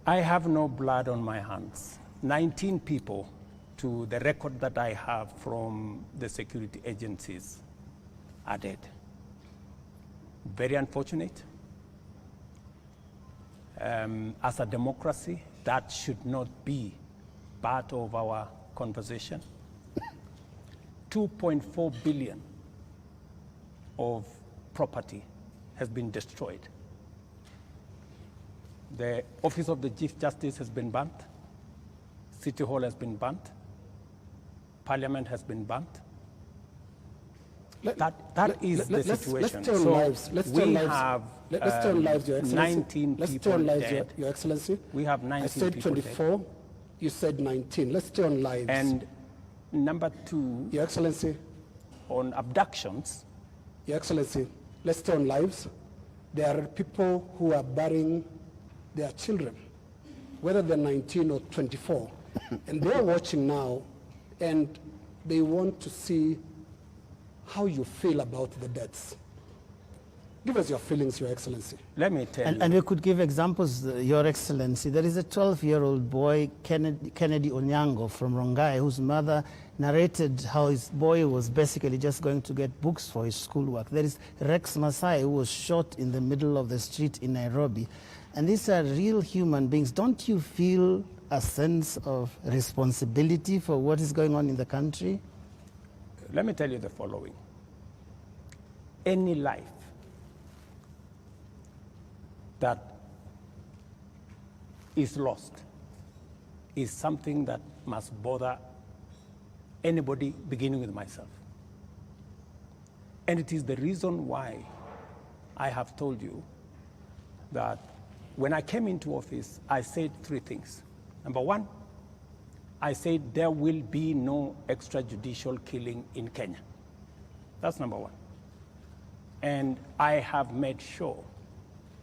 I have no blood on my hands. 19 people, to the record that I have from the security agencies, are dead. Very unfortunate. As a democracy, that should not be part of our conversation. 2.4 billion of property has been destroyed. The office of the Chief Justice has been burnt. City Hall has been burnt. Parliament has been burnt. That is the situation. Let's turn lives, Your Excellency. 19 let's people turn lives, dead. Your Excellency. We have 19 I said people 24. dead. You said 19. Let's turn lives. And number two, Your Excellency. on abductions. Your Excellency, let's turn lives. There are people who are burying their children, whether they're 19 or 24. And they're watching now, and they want to see how you feel about the deaths. Give us your feelings, Your Excellency. Let me tell you. And we could give examples, Your Excellency. There is a 12-year-old boy, Kennedy Onyango from Rongai, whose mother narrated how his boy was basically just going to get books for his schoolwork. There is Rex Masai, who was shot in the middle of the street in Nairobi. And these are real human beings. Don't you feel a sense of responsibility for what is going on in the country? Let me tell you the following. Any life that is lost is something that must bother anybody, beginning with myself. And it is the reason why I have told you that when I came into office, I said three things. Number one, I said there will be no extrajudicial killing in Kenya. That's number one. And I have made sure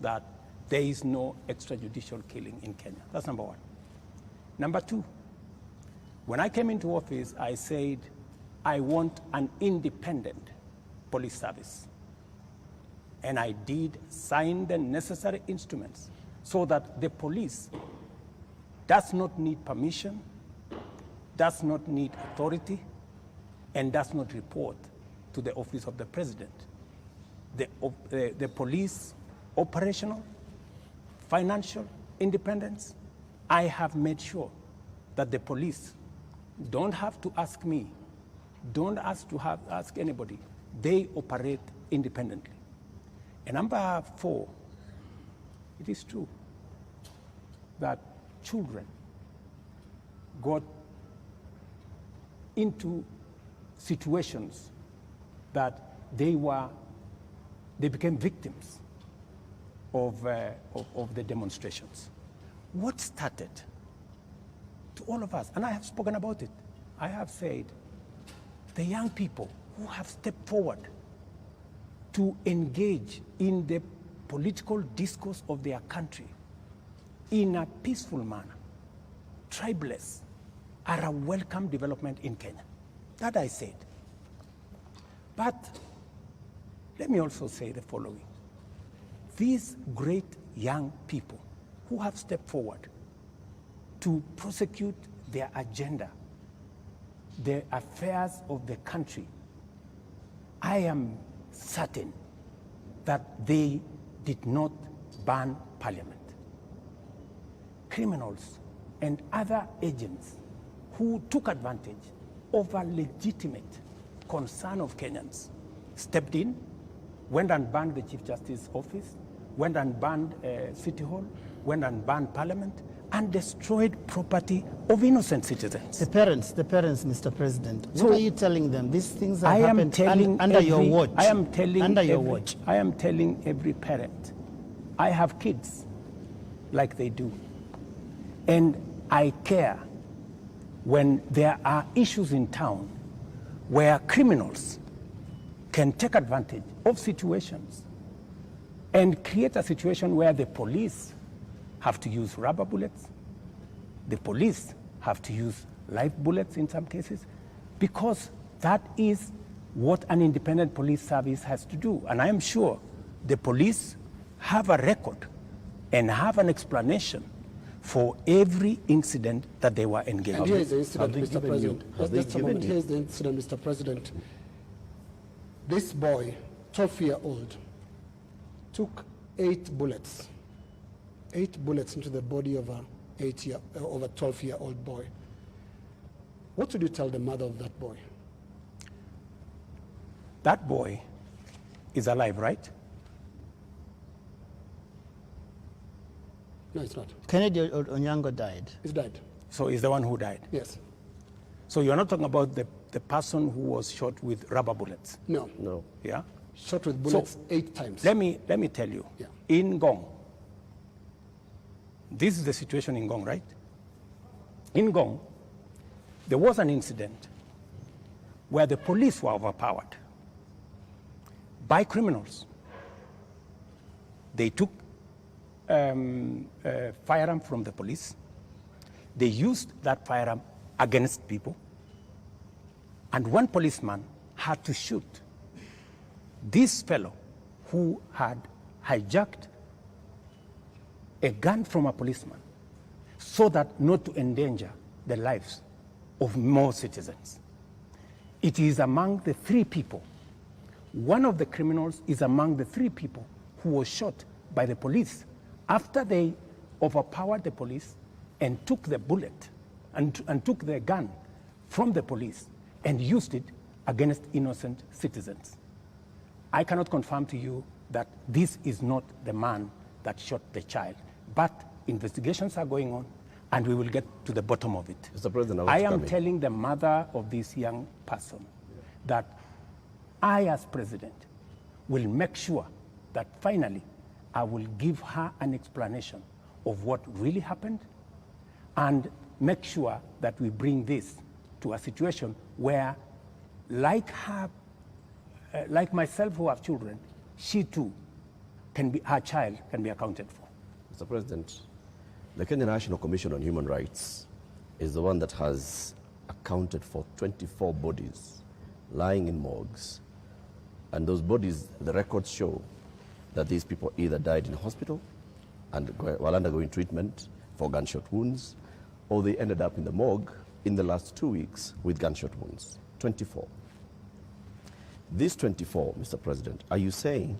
that there is no extrajudicial killing in Kenya. That's number one. Number two, when I came into office, I said I want an independent police service. And I did sign the necessary instruments so that the police does not need permission, does not need authority, and does not report to the office of the president. The police operational, financial independence, I have made sure that the police don't have to ask me, don't ask anybody. They operate independently. And number four, it is true that children got into situations that they became victims of the demonstrations. What started to all of us, and I have spoken about it, I have said, the young people who have stepped forward to engage in the political discourse of their country in a peaceful manner, tribeless, are a welcome development in Kenya. That I said. But let me also say the following. These great young people who have stepped forward to prosecute their agenda, the affairs of the country, I am certain that they did not burn Parliament. Criminals and other agents who took advantage of a legitimate concern of Kenyans stepped in, went and burned the Chief Justice's office, went and burned City Hall, went and burned Parliament, and destroyed property of innocent citizens. The parents, Mr. President, So what are you telling them? These things have happened under your watch. I am telling under your watch. I am telling every parent, I have kids like they do. And I care when there are issues in town where criminals can take advantage of situations and create a situation where the police have to use rubber bullets, the police have to use live bullets in some cases, because that is what an independent police service has to do. And I am sure the police have a record and have an explanation for every incident that they were engaged And in. here is the incident, Mr. President. Just a moment. you? Here's the incident, Mr. President. This boy, 12-year-old, took 8 bullets. 8 bullets into the body of a 12-year-old boy. What would you tell the mother of that boy? That boy is alive, right? No, it's not. Kennedy Onyango died. He's died. So he's the one who died. Yes. So you're not talking about the person who was shot with rubber bullets, No. No. yeah? Shot with bullets 8 times. Let me tell you, Yeah. in Ngong, this is the situation in Ngong, right? In Ngong, there was an incident where the police were overpowered by criminals. They took a firearm from the police. They used that firearm against people. And one policeman had to shoot this fellow who had hijacked a gun from a policeman so that not to endanger the lives of more citizens. It is among the 3 people. One of the criminals is among the 3 people who was shot by the police after they overpowered the police and took the bullet and took the gun from the police and used it against innocent citizens. I cannot confirm to you that this is not the man that shot the child, but investigations are going on and we will get to the bottom of it. Mr. President, I am telling the mother of this young person that I, as president, will make sure that finally I will give her an explanation of what really happened and make sure that we bring this to a situation where, like her, like myself who have children, she too can be, her child can be accounted for. Mr. President, the Kenya National Commission on Human Rights is the one that has accounted for 24 bodies lying in morgues. And those bodies, the records show that these people either died in hospital and while undergoing treatment for gunshot wounds, or they ended up in the morgue in the last 2 weeks with gunshot wounds. 24. These 24, Mr. President, are you saying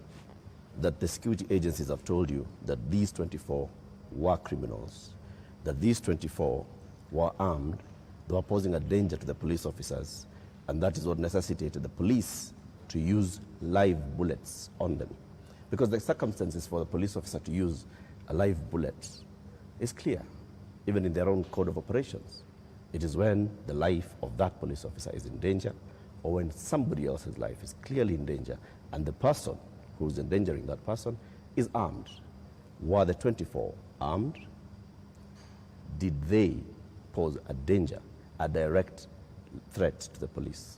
that the security agencies have told you that these 24 were criminals, that these 24 were armed, they were posing a danger to the police officers, and that is what necessitated the police to use live bullets on them? Because the circumstances for the police officer to use a live bullet is clear, even in their own code of operations. It is when the life of that police officer is in danger, or when somebody else's life is clearly in danger, and the person who is endangering that person is armed. Were the 24 armed? Did they pose a danger, a direct threat to the police?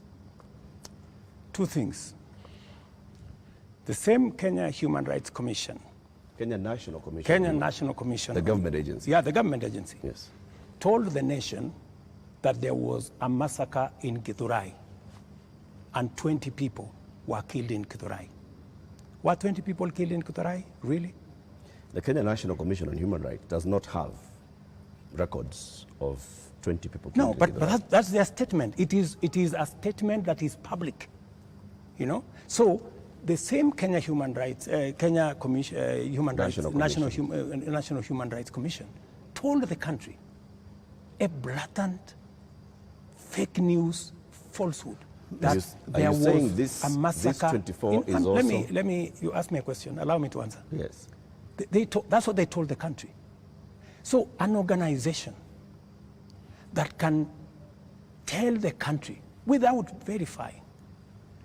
2 things. The same Kenya Human Rights Commission, Kenya National Commission. Kenya National Commission. The government agency. Yeah, the government agency. Yes. Told the nation that there was a massacre in Githurai and 20 people were killed in Githurai. Were 20 people killed in Githurai? Really? The Kenya National Commission on Human Rights does not have records of 20 people killed. No, in but Githurai. that's their statement. It is a statement that is public, you know? So the same Kenya Human Rights, Kenya Commission, Human Rights, National Human Rights Commission told the country a blatant fake news falsehood that there was a massacre. This 24 is also... Let me, you ask me a question, allow me to answer. Yes. That's what they told the country. So an organization that can tell the country without verifying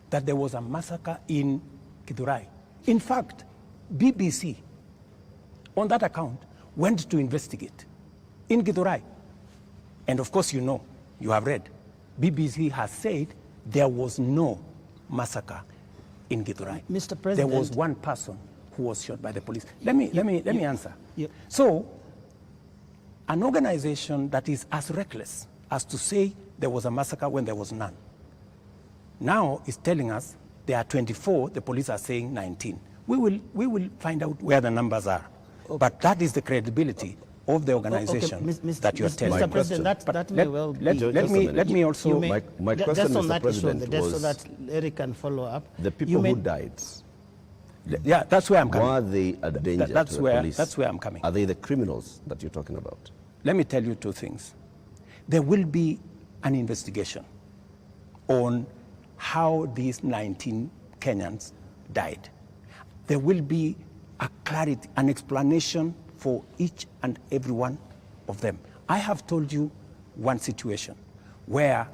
that there was a massacre in Githurai. In fact, BBC, on that account, went to investigate in Githurai. And of course, you know, you have read, BBC has said there was no massacre in Githurai. Mr. President. There was one person who was shot by the police. Let me answer. Yep. So, an organization that is as reckless as to say there was a massacre when there was none, now is telling us there are 24, the police are saying 19. We will find out where the numbers are. Okay. But that is the credibility of the organization that you're telling. Mr. President, that may well be. Let me also... My question, just on Mr. that President, issue, was so that Eric can follow up. the people who died, yeah, that's where I'm coming. were they a danger That's to the where, police? that's where I'm coming. Are they the criminals that you're talking about? Let me tell you two things. There will be an investigation on how these 19 Kenyans died. There will be a clarity, an explanation for each and every one of them. I have told you one situation where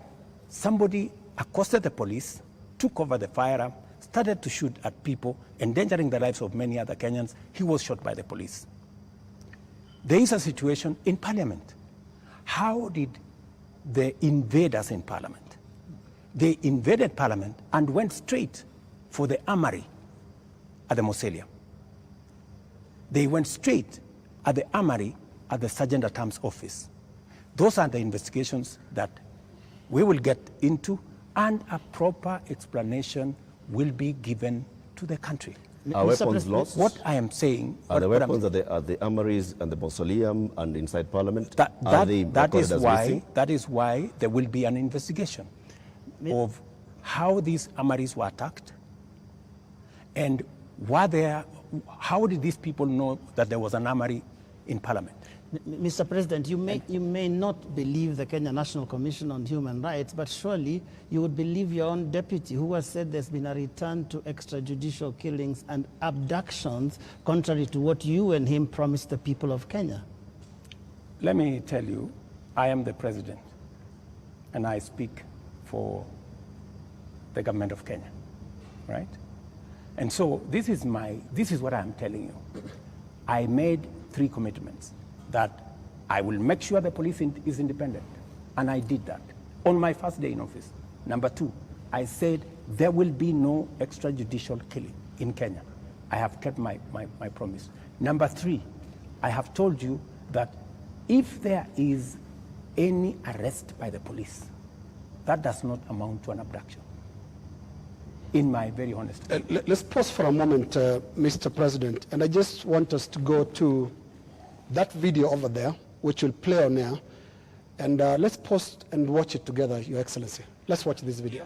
somebody accosted the police, took over the firearm, started to shoot at people, endangering the lives of many other Kenyans. He was shot by the police. There is a situation in Parliament. How did the invaders in Parliament? They invaded Parliament and went straight for the armory at the Mausoleum. They went straight at the armory at the Sergeant at Arms office. Those are the investigations that we will get into, and a proper explanation will be given to the country. Are weapons lost? What I am saying... Are the weapons at the armories and the mausoleum and inside Parliament? That is why there will be an investigation of how these armories were attacked, and how did these people know that there was an armory in Parliament? Mr. President, you may not believe the Kenya National Commission on Human Rights, but surely you would believe your own deputy, who has said there's been a return to extrajudicial killings and abductions, contrary to what you and him promised the people of Kenya. Let me tell you, I am the president, and I speak for the government of Kenya, right? And so this is what I'm telling you. I made 3 commitments: that I will make sure the police is independent, and I did that on my first day in office. Number 2, I said there will be no extrajudicial killing in Kenya. I have kept my promise. Number 3, I have told you that if there is any arrest by the police, that does not amount to an abduction, in my very honest opinion. Let's pause for a moment, Mr. President, and I just want us to go to that video over there, which will play on air, and let's pause and watch it together, Your Excellency. Let's watch this video.